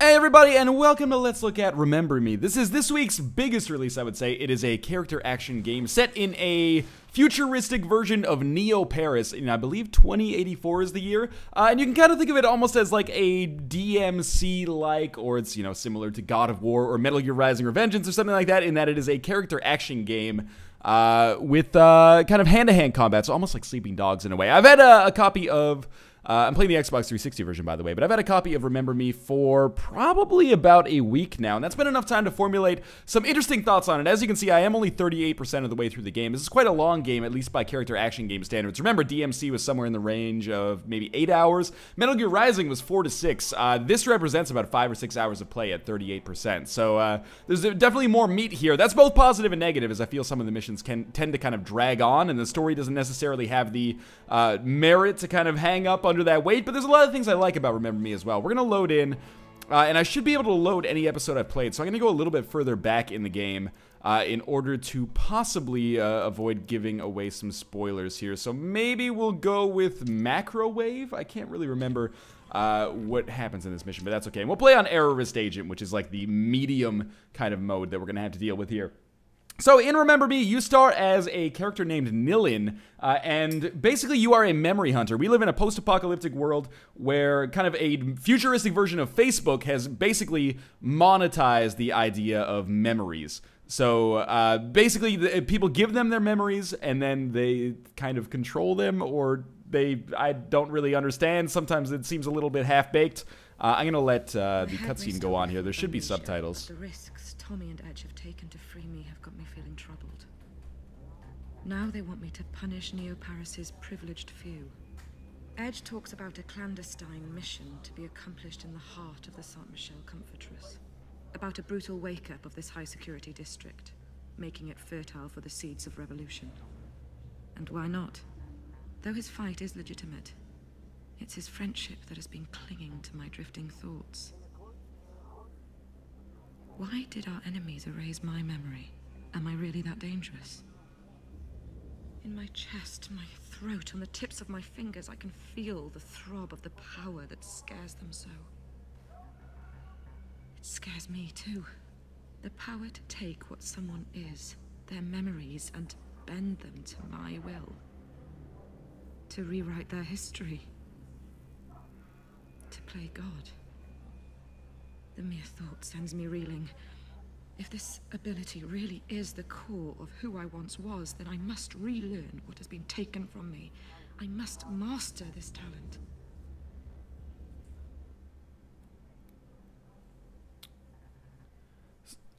Hey everybody, and welcome to Let's Look at Remember Me. This is this week's biggest release, I would say. It is a character action game set in a futuristic version of Neo Paris, and I believe 2084 is the year. And you can kind of think of it almost as like a DMC-like, or it's, you know, similar to God of War or Metal Gear Rising Revengeance or something like that, in that it is a character action game with kind of hand-to-hand combat, so almost like Sleeping Dogs in a way. I've had a copy of... I'm playing the Xbox 360 version, by the way, but I've had a copy of Remember Me for probably about a week now, and that's been enough time to formulate some interesting thoughts on it. As you can see, I am only 38% of the way through the game. This is quite a long game, at least by character action game standards. Remember, DMC was somewhere in the range of maybe 8 hours. Metal Gear Rising was 4 to 6. This represents about 5 or 6 hours of play at 38%. So there's definitely more meat here. That's both positive and negative, as I feel some of the missions can tend to kind of drag on, and the story doesn't necessarily have the merit to kind of hang up under that weight, but there's a lot of things I like about Remember Me as well. We're going to load in, and I should be able to load any episode I've played, so I'm going to go a little bit further back in the game in order to possibly avoid giving away some spoilers here. So maybe we'll go with Macro Wave. I can't really remember what happens in this mission, but that's okay. And we'll play on Errorist Agent, which is like the medium kind of mode that we're going to have to deal with here. So, in Remember Me, you start as a character named Northernlion, and basically you are a memory hunter. We live in a post-apocalyptic world where kind of a futuristic version of Facebook has basically monetized the idea of memories. So, basically, people give them their memories, and then they kind of control them, or I don't really understand. Sometimes it seems a little bit half-baked. I'm going to let the cutscene go on here. There should be subtitles. The risks Tommy and Edge have taken to free me have got me feeling troubled. Now they want me to punish Neo Paris's privileged few. Edge talks about a clandestine mission to be accomplished in the heart of the Saint-Michel Comfortress. About a brutal wake-up of this high-security district, making it fertile for the seeds of revolution. And why not? Though his fight is legitimate, it's his friendship that has been clinging to my drifting thoughts. Why did our enemies erase my memory? Am I really that dangerous? In my chest, my throat, on the tips of my fingers, I can feel the throb of the power that scares them so. It scares me too. The power to take what someone is, their memories, and bend them to my will. To rewrite their history. To play God. The mere thought sends me reeling. If this ability really is the core of who I once was, then I must relearn what has been taken from me. I must master this talent.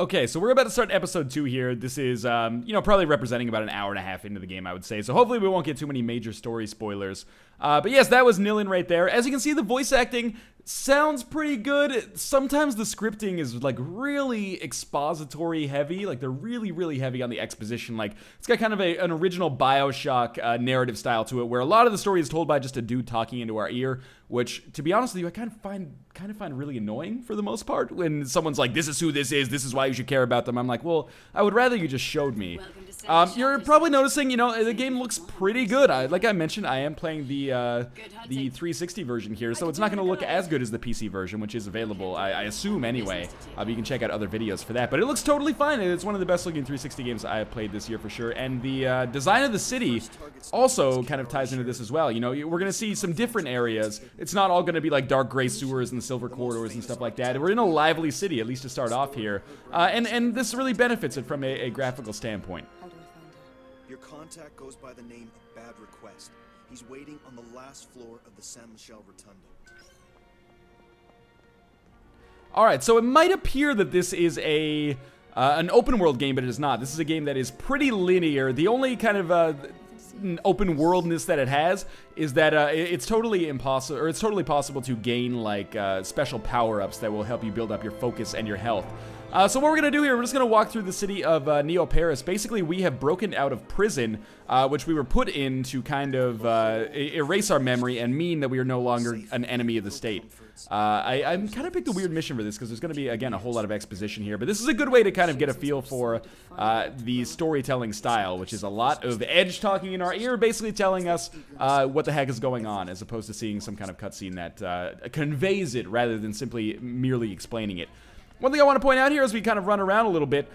Okay, so we're about to start episode 2 here. This is, you know, probably representing about an hour and a half into the game, I would say. So hopefully we won't get too many major story spoilers. But yes, that was Northernlion right there. As you can see, the voice acting sounds pretty good. Sometimes the scripting is, like, really expository heavy. Like, they're really, really heavy on the exposition. Like, it's got kind of an original BioShock narrative style to it, where a lot of the story is told by just a dude talking into our ear, which, to be honest with you, I kind of find really annoying for the most part. When someone's like, this is who this is why you should care about them. I'm like, well, I would rather you just showed me. You're probably noticing, you know, the game looks pretty good. Like I mentioned, I am playing the 360 version here, so it's not going to look as good as the PC version, which is available, I assume anyway. But you can check out other videos for that. But it looks totally fine. It's one of the best looking 360 games I have played this year for sure. And the design of the city also kind of ties into this as well. You know, we're going to see some different areas. It's not all going to be like dark gray sewers and the silver corridors and stuff like that. We're in a lively city, at least to start off here. And this really benefits it from a graphical standpoint. Your contact goes by the name of Bad Request. He's waiting on the last floor of the Saint-Michel Rotunda. Alright, so it might appear that this is an open world game, but it is not. This is a game that is pretty linear. The only kind of open worldness that it has is that it's totally impossible, or it's totally possible to gain like special power-ups that will help you build up your focus and your health. So what we're going to do here, we're just going to walk through the city of Neo Paris. Basically, we have broken out of prison, which we were put in to kind of erase our memory and mean that we are no longer an enemy of the state. I'm kind of picked a weird mission for this because there's going to be, again, a whole lot of exposition here. But this is a good way to kind of get a feel for the storytelling style, which is a lot of Edge talking in our ear, basically telling us what the heck is going on, as opposed to seeing some kind of cutscene that conveys it rather than simply merely explaining it. One thing I want to point out here as we kind of run around a little bit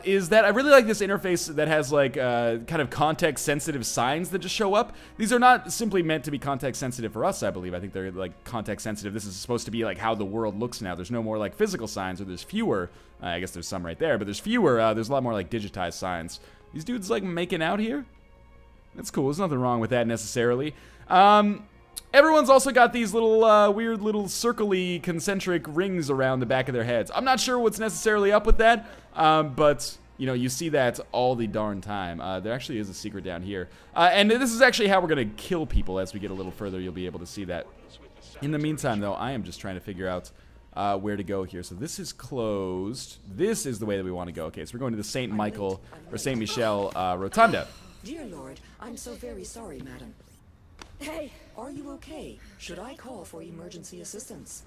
is that I really like this interface that has like kind of context-sensitive signs that just show up. These are not simply meant to be context-sensitive for us, I believe. I think they're like context-sensitive. This is supposed to be like how the world looks now. There's no more like physical signs, or there's fewer. I guess there's some right there, but there's fewer. There's a lot more like digitized signs. These dudes like making out here? That's cool. There's nothing wrong with that necessarily. Everyone's also got these little weird little circle-y concentric rings around the back of their heads. I'm not sure what's necessarily up with that, but you know, you see that all the darn time. There actually is a secret down here, and this is actually how we're gonna kill people. As we get a little further, you'll be able to see that. In the meantime, though, I am just trying to figure out where to go here. So this is closed. This is the way that we want to go. Okay, so we're going to the Saint Michael or Saint Michel Rotunda. Dear Lord, I'm so very sorry, madam. Hey, are you okay? Should I call for emergency assistance?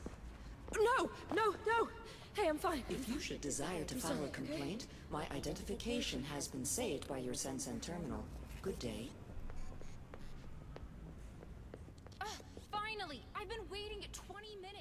No, no, no. Hey, I'm fine. If you should desire to file a complaint, my identification has been saved by your Sensen terminal. Good day. Finally! I've been waiting 20 minutes.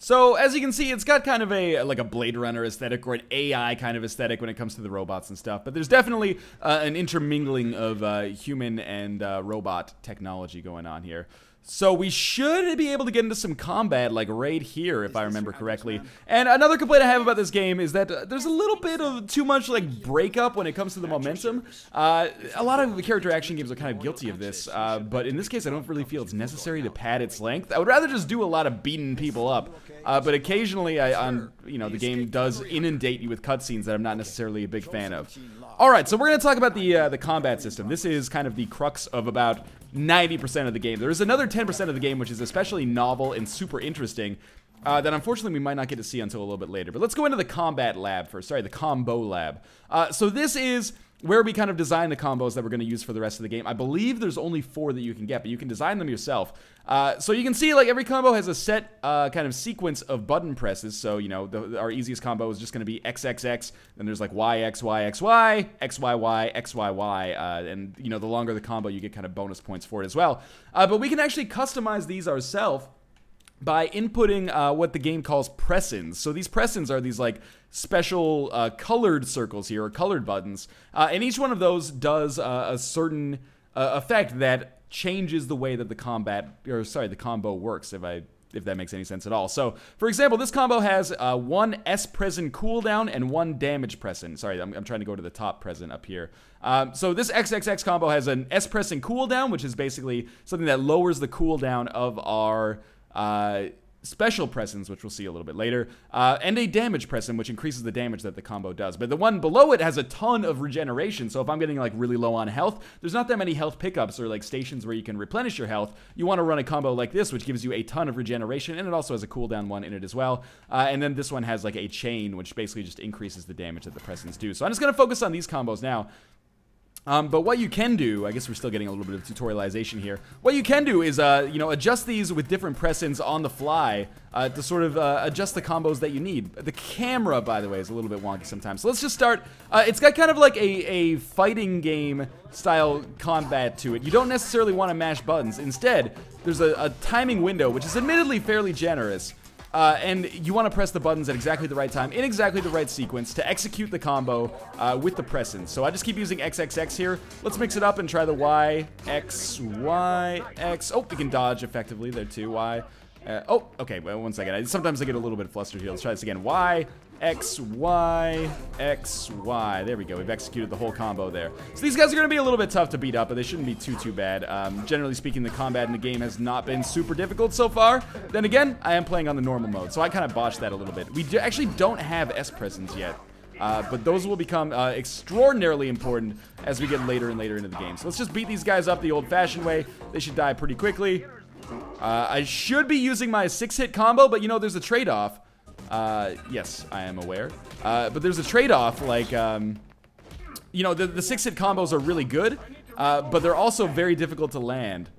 So, as you can see, it's got kind of a like a Blade Runner aesthetic or an AI kind of aesthetic when it comes to the robots and stuff. But there's definitely an intermingling of human and robot technology going on here. So we should be able to get into some combat, like right here, if I remember correctly. And another complaint I have about this game is that there's a little bit of too much like breakup when it comes to the momentum. A lot of the character action games are kind of guilty of this, but in this case I don't really feel it's necessary to pad its length. I would rather just do a lot of beating people up, but occasionally you know, the game does inundate you with cutscenes that I'm not necessarily a big fan of. Alright, so we're going to talk about the combat system. This is kind of the crux of about 90% of the game. There is another 10% of the game which is especially novel and super interesting that unfortunately we might not get to see until a little bit later. But let's go into the combat lab first. Sorry, the combo lab. So this is where we kind of design the combos that we're going to use for the rest of the game. I believe there's only 4 that you can get, but you can design them yourself. So you can see like every combo has a set kind of sequence of button presses. So, you know, our easiest combo is just going to be XXX, then there's like YXYXY, XYY, XYY, and, you know, the longer the combo, you get kind of bonus points for it as well. But we can actually customize these ourselves by inputting what the game calls press-ins. So these press-ins are these like special colored circles here, or colored buttons, and each one of those does a certain effect that changes the way that the combo works, if that makes any sense at all. So, for example, this combo has 1 S present cooldown and 1 damage present. Sorry, I'm trying to go to the top present up here. So this XXX combo has an S present cooldown, which is basically something that lowers the cooldown of our special presence, which we'll see a little bit later, and a damage present, which increases the damage that the combo does. But the one below it has a ton of regeneration, so if I'm getting like really low on health, there's not that many health pickups or like stations where you can replenish your health. You want to run a combo like this, which gives you a ton of regeneration, and it also has a cooldown one in it as well. And then this one has like a chain, which basically just increases the damage that the presents do. So I'm just going to focus on these combos now. But what you can do, I guess we're still getting a little bit of tutorialization here. What you can do is, you know, adjust these with different press-ins on the fly to sort of adjust the combos that you need. The camera, by the way, is a little bit wonky sometimes. So let's just start. It's got kind of like a fighting game style combat to it. You don't necessarily want to mash buttons. Instead, there's a timing window, which is admittedly fairly generous. And you want to press the buttons at exactly the right time, in exactly the right sequence, to execute the combo with the press-ins. So I just keep using XXX here. Let's mix it up and try the Y, X, Y, X. Oh, we can dodge effectively there too. Y. Oh, okay, well, 1 second. Sometimes I get a little bit flustered here. Let's try this again. Y, X, Y, X, Y. There we go. We've executed the whole combo there. So these guys are going to be a little bit tough to beat up, but they shouldn't be too bad. Generally speaking, the combat in the game has not been super difficult so far. Then again, I am playing on the normal mode, so I kind of botched that a little bit. We actually don't have S presents yet. But those will become extraordinarily important as we get later and later into the game. So let's just beat these guys up the old-fashioned way. They should die pretty quickly. I should be using my 6-hit combo, but you know, there's a trade-off. Yes, I am aware. But there's a trade-off, like, you know, the 6-hit combos are really good, but they're also very difficult to land,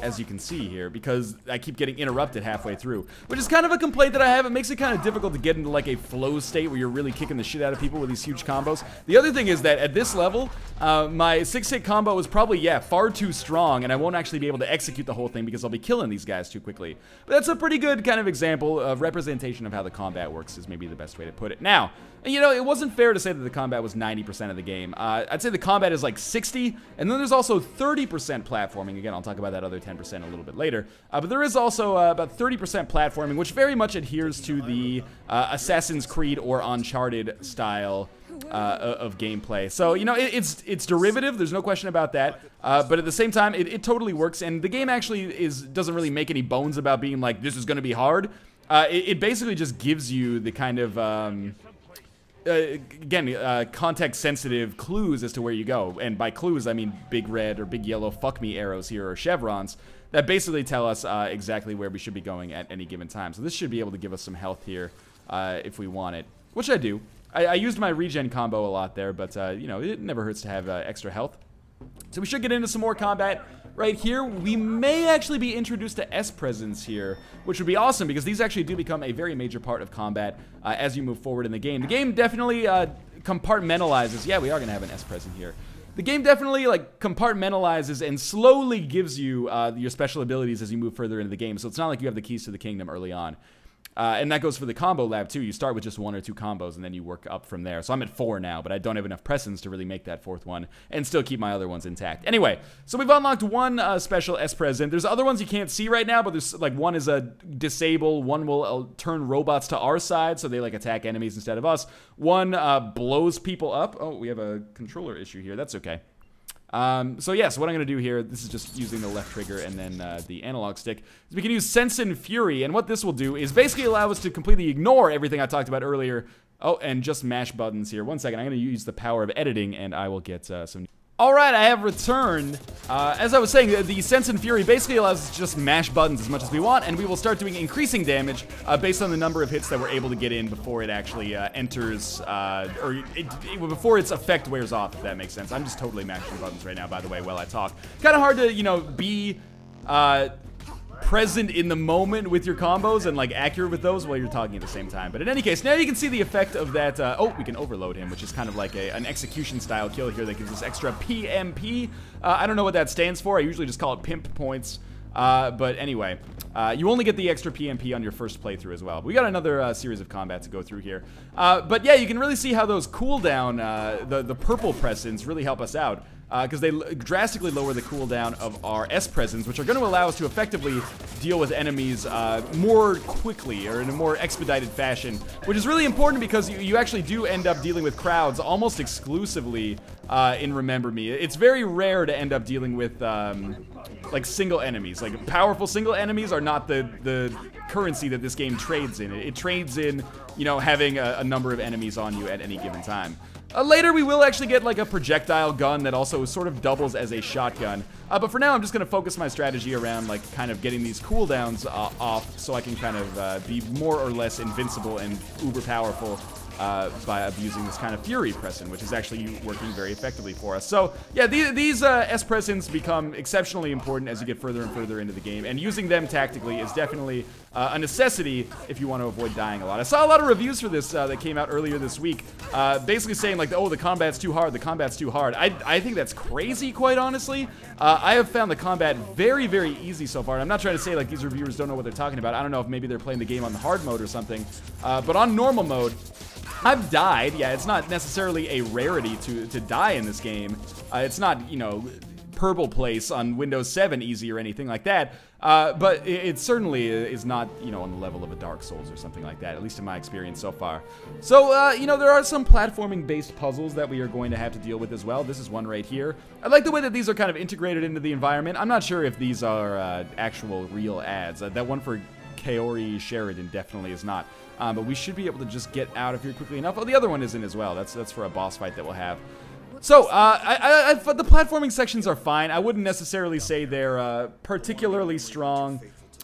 as you can see here, because I keep getting interrupted halfway through, which is kind of a complaint that I have. It makes it kind of difficult to get into like a flow state where you're really kicking the shit out of people with these huge combos. The other thing is that at this level, my 6-hit combo is probably, yeah, far too strong, and I won't actually be able to execute the whole thing because I'll be killing these guys too quickly. But that's a pretty good kind of example of representation of how the combat works, is maybe the best way to put it. Now, you know, it wasn't fair to say that the combat was 90% of the game. I'd say the combat is like 60, and then there's also 30% platforming. Again, I'll talk about that other 10% a little bit later. But there is also about 30% platforming, which very much adheres to the Assassin's Creed or Uncharted style of gameplay. So, you know, it's derivative. There's no question about that. But at the same time, it totally works. And the game actually doesn't really make any bones about being like, this is going to be hard. It basically just gives you the kind of... again, context-sensitive clues as to where you go. And by clues, I mean big red or big yellow fuck me arrows here, or chevrons, that basically tell us exactly where we should be going at any given time. So this should be able to give us some health here if we want it, which I do. I used my regen combo a lot there, but, you know, it never hurts to have extra health. So we should get into some more combat. Right here, we may actually be introduced to S-Presence here, which would be awesome because these actually do become a very major part of combat as you move forward in the game. The game definitely compartmentalizes. Yeah, we are going to have an S-Present here. The game definitely like compartmentalizes and slowly gives you your special abilities as you move further into the game. So it's not like you have the keys to the kingdom early on. And that goes for the combo lab too. You start with just 1 or 2 combos and then you work up from there. So I'm at 4 now, but I don't have enough presence to really make that 4th one and still keep my other ones intact. Anyway, so we've unlocked one special S-Present. There's other ones you can't see right now, but there's like one is a disable, one will turn robots to our side so they like attack enemies instead of us. One blows people up. Oh, we have a controller issue here. That's okay. So yes, what I'm going to do here, this is just using the left trigger and then the analog stick, is we can use Sense and Fury, and what this will do is basically allow us to completely ignore everything I talked about earlier. Oh, and just mash buttons here. 1 second, I'm going to use the power of editing, and I will get some... Alright, I have returned. As I was saying, the Sense and Fury basically allows us to just mash buttons as much as we want, and we will start doing increasing damage based on the number of hits that we're able to get in before it actually enters, before its effect wears off, if that makes sense. I'm just totally mashing buttons right now, by the way, while I talk. Kind of hard to, you know, be present in the moment with your combos and like accurate with those while you're talking at the same time. But in any case, now you can see the effect of that. Oh, we can overload him, which is kind of like an execution style kill here that gives us extra PMP. I don't know what that stands for. I usually just call it pimp points. But anyway, you only get the extra PMP on your first playthrough as well. We got another series of combat to go through here. But yeah, you can really see how those cooldown, the purple presents really help us out. Because they drastically lower the cooldown of our S-Presents, which are going to allow us to effectively deal with enemies more quickly or in a more expedited fashion, which is really important because you actually do end up dealing with crowds almost exclusively in Remember Me. It's very rare to end up dealing with like single enemies. Like powerful single enemies are not the currency that this game trades in. It trades in, you know, having a number of enemies on you at any given time. Later, we will actually get like a projectile gun that also sort of doubles as a shotgun. But for now, I'm just going to focus my strategy around like kind of getting these cooldowns off so I can kind of be more or less invincible and uber powerful by abusing this kind of Fury Present, which is actually working very effectively for us. So yeah, these S-Presents become exceptionally important as you get further and further into the game, and using them tactically is definitely a necessity if you want to avoid dying a lot. I saw a lot of reviews for this that came out earlier this week, basically saying like, oh, the combat's too hard, the combat's too hard. I think that's crazy, quite honestly. I have found the combat very, very easy so far. And I'm not trying to say like these reviewers don't know what they're talking about. I don't know if maybe they're playing the game on the hard mode or something, but on normal mode, I've died. Yeah, it's not necessarily a rarity to die in this game. It's not, you know, Purple Place on Windows 7 easy or anything like that. But it certainly is not, you know, on the level of a Dark Souls or something like that, at least in my experience so far. So, you know, there are some platforming-based puzzles that we are going to have to deal with as well. This is one right here. I like the way that these are kind of integrated into the environment. I'm not sure if these are actual real ads. That one for Kaori Sheridan definitely is not. But we should be able to just get out of here quickly enough. Oh, the other one isn't as well. That's for a boss fight that we'll have. So, the platforming sections are fine. I wouldn't necessarily say they're particularly strong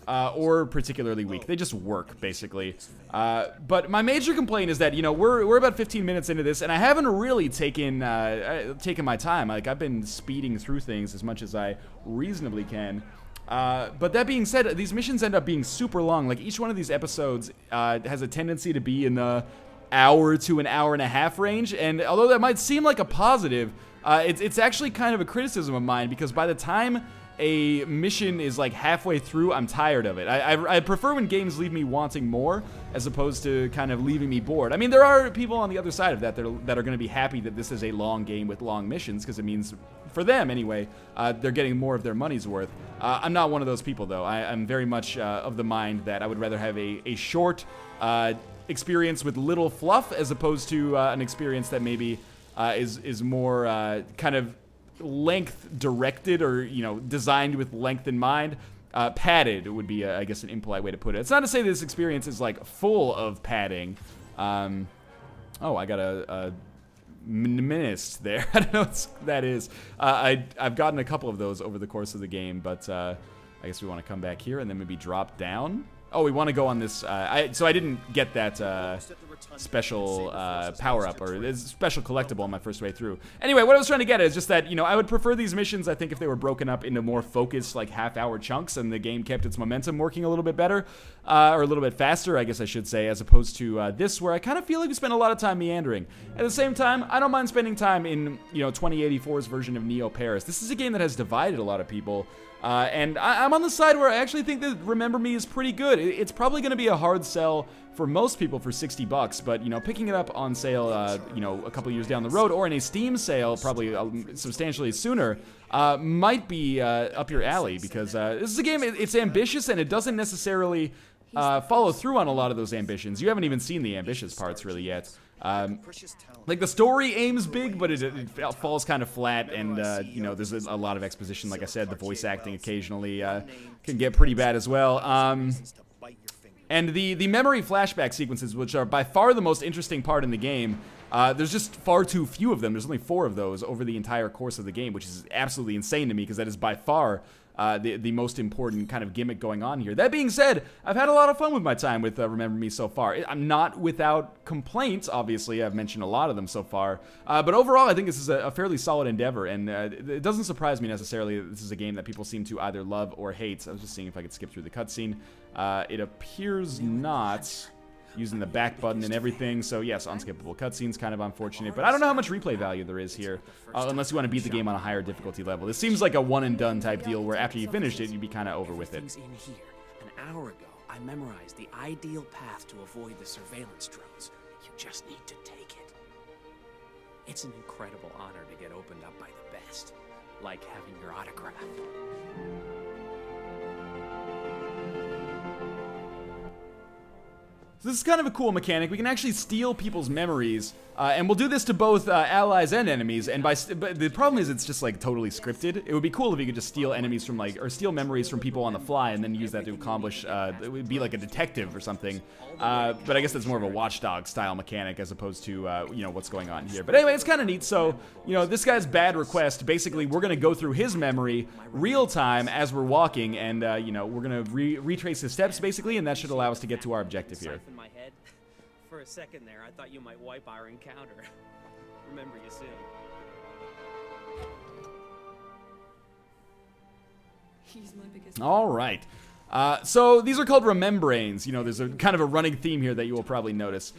or particularly weak. They just work, basically. But my major complaint is that, you know, we're about 15 minutes into this, and I haven't really taken my time. Like, I've been speeding through things as much as I reasonably can. But that being said, these missions end up being super long. Like, each one of these episodes has a tendency to be in the hour to an hour and a half range, and although that might seem like a positive, it's actually kind of a criticism of mine, because by the time a mission is like halfway through, I'm tired of it. I prefer when games leave me wanting more, as opposed to kind of leaving me bored. I mean, there are people on the other side of that that are going to be happy that this is a long game with long missions, because it means, for them anyway, they're getting more of their money's worth. I'm not one of those people, though. I'm very much of the mind that I would rather have a short experience with little fluff, as opposed to an experience that maybe is more kind of length directed, or, you know, designed with length in mind. Padded would be, I guess, an impolite way to put it. It's not to say this experience is like full of padding. Oh, I got a menaced there. I don't know what that is. I've gotten a couple of those over the course of the game, but I guess we want to come back here and then maybe drop down. Oh, we want to go on this. So I didn't get that special power-up, or this special collectible on my first way through. Anyway, what I was trying to get at is just that, you know, I would prefer these missions, I think, if they were broken up into more focused, like, half-hour chunks, and the game kept its momentum working a little bit better, or a little bit faster, I guess I should say, as opposed to this, where I kind of feel like we spend a lot of time meandering. At the same time, I don't mind spending time in, you know, 2084's version of Neo Paris. This is a game that has divided a lot of people. And I'm on the side where I actually think that Remember Me is pretty good. It's probably going to be a hard sell for most people for $60, but, you know, picking it up on sale, you know, a couple years down the road, or in a Steam sale probably substantially sooner, might be up your alley, because this is a game, it's ambitious, and it doesn't necessarily follow through on a lot of those ambitions. You haven't even seen the ambitious parts really yet. Like, the story aims big, but it falls kind of flat, and, you know, there's a lot of exposition. Like I said, the voice acting occasionally can get pretty bad as well. And the memory flashback sequences, which are by far the most interesting part in the game, there's just far too few of them. There's only 4 of those over the entire course of the game, which is absolutely insane to me, because that is by far the most important kind of gimmick going on here. That being said, I've had a lot of fun with my time with Remember Me so far. I'm not without complaints, obviously. I've mentioned a lot of them so far. But overall, I think this is a fairly solid endeavor, and it doesn't surprise me necessarily that this is a game that people seem to either love or hate. I was just seeing if I could skip through the cutscene. It appears not, using the back button and everything, so yes, unskippable cutscenes, kind of unfortunate, but I don't know how much replay value there is here, unless you want to beat the game on a higher difficulty level. This seems like a one-and-done type deal, where after you finished it, you'd be kind of over with it. In here. An hour ago, I memorized the ideal path to avoid the surveillance drones. You just need to take it. It's an incredible honor to get opened up by the best, like having your autograph. So this is kind of a cool mechanic. We can actually steal people's memories, and we'll do this to both allies and enemies. And but the problem is, it's just like totally scripted. It would be cool if you could just steal enemies from, like, or steal memories from people on the fly, and then use that to accomplish. It would be like a detective or something. But I guess that's more of a Watchdog style mechanic, as opposed to you know, what's going on here. But anyway, it's kind of neat. So, you know, this guy's bad request. Basically, we're gonna go through his memory real time as we're walking, and you know, we're gonna retrace his steps basically, and that should allow us to get to our objective here. In my head. For a second there, I thought you might wipe our encounter. Remember you soon. He's my biggest. All right. So these are called Remembrains. You know, there's a kind of a running theme here that you will probably notice.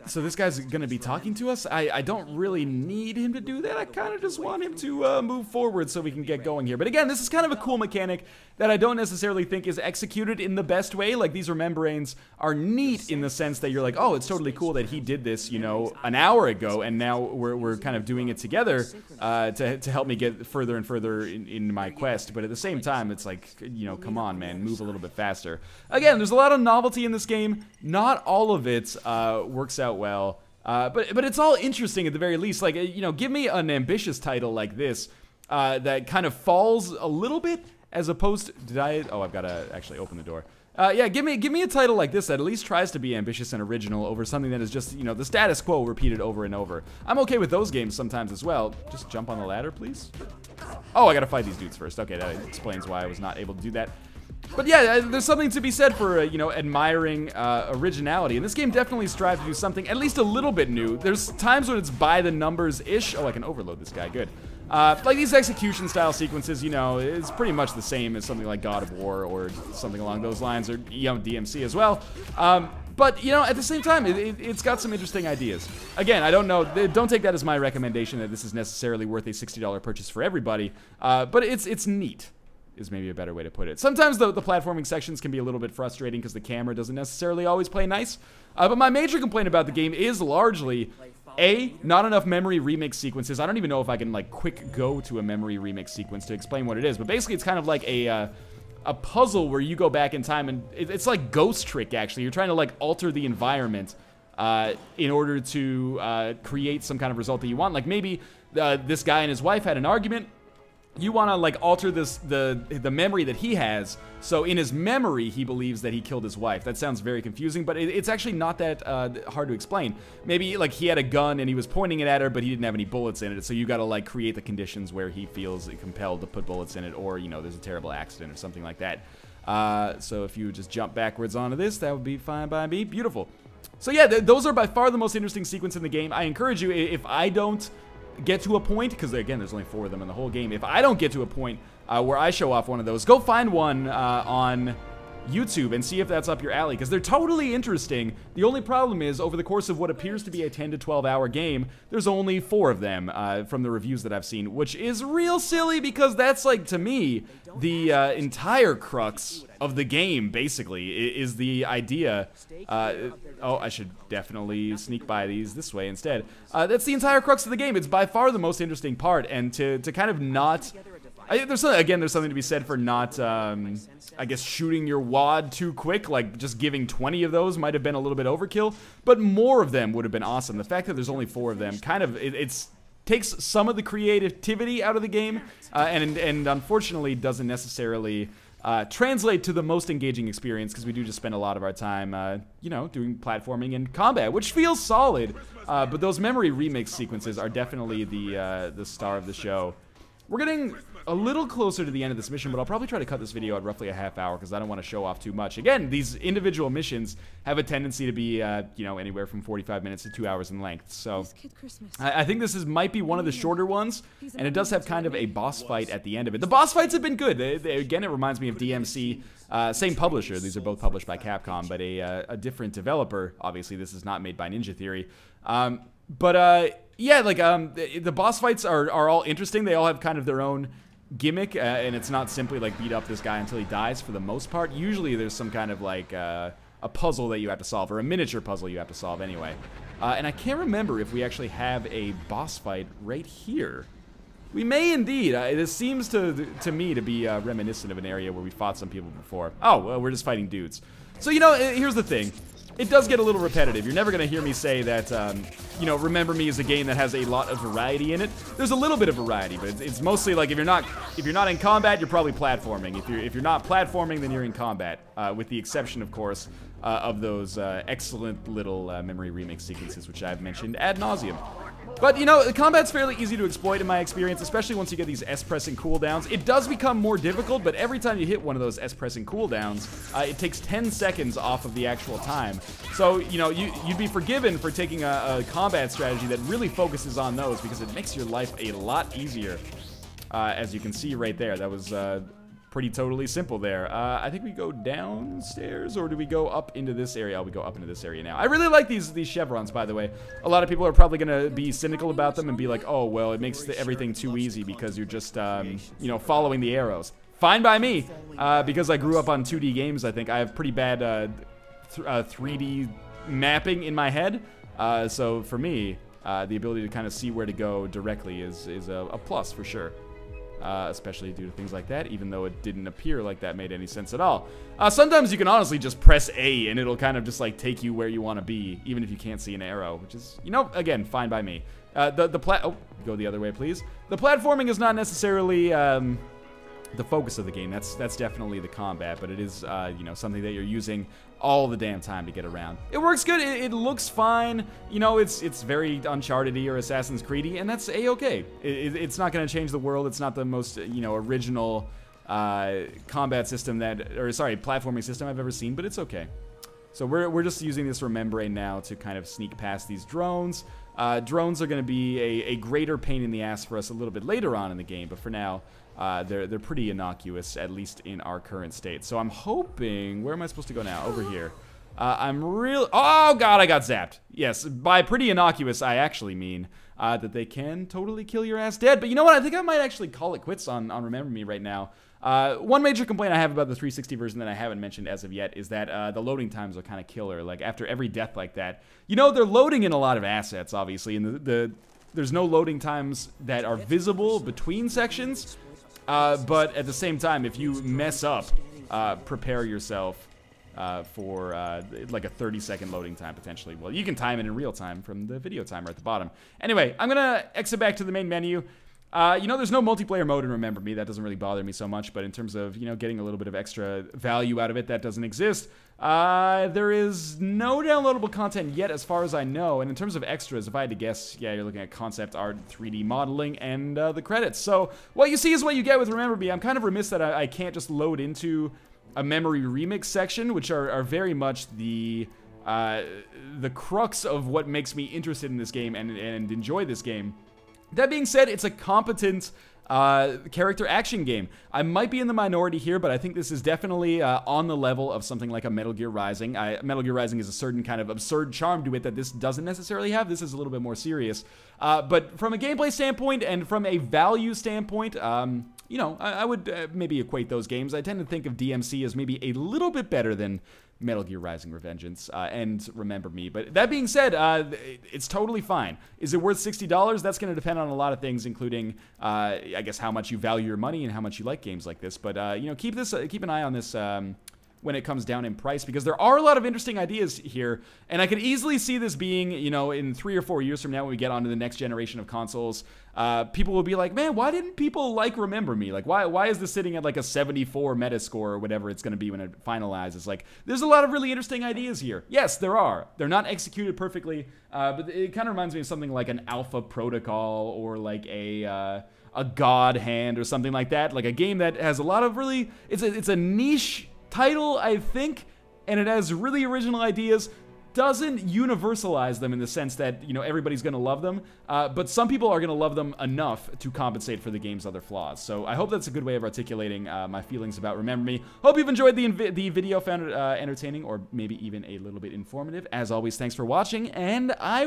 So this guy's going to be talking to us. I don't really need him to do that. I kind of just want him to move forward so we can get going here. But again, this is kind of a cool mechanic that I don't necessarily think is executed in the best way. Like, these Remembrains are neat in the sense that you're like, oh, it's totally cool that he did this, you know, an hour ago, and now we're kind of doing it together to help me get further and further in my quest. But at the same time, it's like, you know, come on, man, move a little bit faster. Again, there's a lot of novelty in this game. Not all of it works out well, but it's all interesting at the very least. Like, you know, give me an ambitious title like this that kind of falls a little bit as opposed to, did I, oh, I've got to actually open the door. Yeah, give me a title like this that at least tries to be ambitious and original over something that is just, you know, the status quo repeated over and over. I'm okay with those games sometimes as well. Just jump on the ladder, please. Oh, I gotta fight these dudes first. Okay, that explains why I was not able to do that. But yeah, there's something to be said for, you know, admiring originality. And this game definitely strives to do something at least a little bit new. There's times when it's by the numbers-ish. Oh, I can overload this guy. Good. Like these execution-style sequences, you know, it's pretty much the same as something like God of War or something along those lines, or, you know, DMC as well. But, you know, at the same time, it's got some interesting ideas. Again, I don't know, don't take that as my recommendation that this is necessarily worth a $60 purchase for everybody, but it's neat, is maybe a better way to put it. Sometimes the platforming sections can be a little bit frustrating because the camera doesn't necessarily always play nice, but my major complaint about the game is largely, A, not enough memory remix sequences. I don't even know if I can, like, quick go to a memory remix sequence to explain what it is, but basically it's kind of like a puzzle where you go back in time, and it's like Ghost Trick, actually. You're trying to, like, alter the environment in order to create some kind of result that you want. Like, maybe this guy and his wife had an argument. You want to, like, alter the memory that he has, so in his memory he believes that he killed his wife. That sounds very confusing, but it's actually not that hard to explain. Maybe, like, he had a gun and he was pointing it at her, but he didn't have any bullets in it, so you gotta, like, create the conditions where he feels compelled to put bullets in it, or, you know, there's a terrible accident or something like that. So if you just jump backwards onto this, that would be fine by me. Beautiful. So yeah, those are by far the most interesting sequence in the game. I encourage you, if I don't get to a point, because again, there's only 4 of them in the whole game. If I don't get to a point where I show off one of those, go find one on YouTube and see if that's up your alley, because they're totally interesting. The only problem is, over the course of what appears to be a 10 to 12 hour game, there's only 4 of them from the reviews that I've seen, which is real silly, because that's, like, to me, the entire crux of the game, basically, is the idea. Oh, I should definitely sneak by these this way instead. That's the entire crux of the game. It's by far the most interesting part, and to kind of not... there's something to be said for not, I guess, shooting your wad too quick. Like, just giving 20 of those might have been a little bit overkill, but more of them would have been awesome. The fact that there's only 4 of them kind of, it's takes some of the creativity out of the game, and unfortunately doesn't necessarily translate to the most engaging experience, because we do just spend a lot of our time, you know, doing platforming and combat, which feels solid, but those memory remix sequences are definitely the star of the show. We're getting a little closer to the end of this mission, but I'll probably try to cut this video at roughly a half hour because I don't want to show off too much. Again, these individual missions have a tendency to be, you know, anywhere from 45 minutes to 2 hours in length. So I think this might be one of the shorter ones, and it does have kind of a boss fight at the end of it. The boss fights have been good. Again, it reminds me of DMC. Same publisher. These are both published by Capcom, but a different developer. Obviously, this is not made by Ninja Theory. Yeah, like, the boss fights are all interesting. They all have kind of their own gimmick, and it's not simply, like, beat up this guy until he dies for the most part. Usually there's some kind of, like, a puzzle that you have to solve, or a miniature puzzle you have to solve anyway. And I can't remember if we actually have a boss fight right here. We may indeed. This seems to me to be reminiscent of an area where we fought some people before. Oh, well, we're just fighting dudes. So, you know, here's the thing. It does get a little repetitive. You're never going to hear me say that, you know, Remember Me is a game that has a lot of variety in it. There's a little bit of variety, but it's mostly like if you're not in combat, you're probably platforming. If you're not platforming, then you're in combat, with the exception, of course, of those excellent little memory remix sequences, which I've mentioned ad nauseum. But, you know, the combat's fairly easy to exploit in my experience, especially once you get these S-pressing cooldowns. It does become more difficult, but every time you hit one of those S-pressing cooldowns, it takes 10 seconds off of the actual time. So, you know, you'd be forgiven for taking a combat strategy that really focuses on those, because it makes your life a lot easier. As you can see right there, that was pretty totally simple there. I think we go downstairs, or do we go up into this area? Oh, we go up into this area now. I really like these chevrons, by the way. A lot of people are probably gonna be cynical about them and be like, oh, well, it makes everything too easy because you're just, you know, following the arrows. Fine by me, because I grew up on 2D games. I think I have pretty bad 3D mapping in my head. So for me, the ability to kind of see where to go directly is a plus for sure. Especially due to things like that, even though it didn't appear like that made any sense at all. Sometimes you can honestly just press A and it'll kind of just like take you where you want to be, even if you can't see an arrow, which is, you know, again, fine by me. Oh, go the other way, please. The platforming is not necessarily the focus of the game. That's definitely the combat, but it is, you know, something that you're using all the damn time to get around. It works good. It looks fine. You know, it's very Uncharted-y or Assassin's Creed-y, and that's a-okay. It's not going to change the world. It's not the most, you know, original combat system platforming system I've ever seen, but it's okay. So we're just using this Remembrane now to kind of sneak past these drones. Drones are going to be a greater pain in the ass for us a little bit later on in the game, but for now, they're pretty innocuous, at least in our current state. So I'm hoping, where am I supposed to go now? Over here. Oh god, I got zapped. Yes, by pretty innocuous, I actually mean that they can totally kill your ass dead. But you know what? I think I might actually call it quits on Remember Me right now. One major complaint I have about the 360 version that I haven't mentioned as of yet is that the loading times are kind of killer. Like, after every death like that, you know, they're loading in a lot of assets, obviously, and there's no loading times that are visible between sections. But at the same time, if you mess up, prepare yourself for like a 30-second loading time, potentially. Well, you can time it in real time from the video timer at the bottom. Anyway, I'm going to exit back to the main menu. You know, there's no multiplayer mode in Remember Me. That doesn't really bother me so much, but in terms of, you know, getting a little bit of extra value out of it, that doesn't exist. There is no downloadable content yet, as far as I know, and in terms of extras, if I had to guess, yeah, you're looking at concept art, 3D modeling, and the credits. So, what you see is what you get with Remember Me. I'm kind of remiss that I can't just load into a memory remix section, which are very much the crux of what makes me interested in this game and enjoy this game. That being said, it's a competent character action game. I might be in the minority here, but I think this is definitely on the level of something like a Metal Gear Rising. Metal Gear Rising is a certain kind of absurd charm to it that this doesn't necessarily have. This is a little bit more serious. But from a gameplay standpoint and from a value standpoint, you know, I would maybe equate those games. I tend to think of DMC as maybe a little bit better than Metal Gear Rising Revengeance and Remember Me. But that being said, it's totally fine. Is it worth $60? That's going to depend on a lot of things, including, I guess, how much you value your money and how much you like games like this. But, you know, keep an eye on this when it comes down in price, because there are a lot of interesting ideas here, and I could easily see this being, you know, in 3 or 4 years from now when we get onto the next generation of consoles, people will be like, man, why didn't people like Remember Me? Like, why is this sitting at like a 74 Metascore or whatever it's going to be when it finalizes? Like, there's a lot of really interesting ideas here. Yes, there are. They're not executed perfectly, but it kind of reminds me of something like an Alpha Protocol or like a God Hand or something like that. Like a game that has a lot of really, it's a niche title, I think, and it has really original ideas. Doesn't universalize them in the sense that, you know, everybody's gonna love them, but some people are gonna love them enough to compensate for the game's other flaws. So I hope that's a good way of articulating my feelings about Remember Me. Hope you've enjoyed the video, found it entertaining, or maybe even a little bit informative. As always, thanks for watching, and I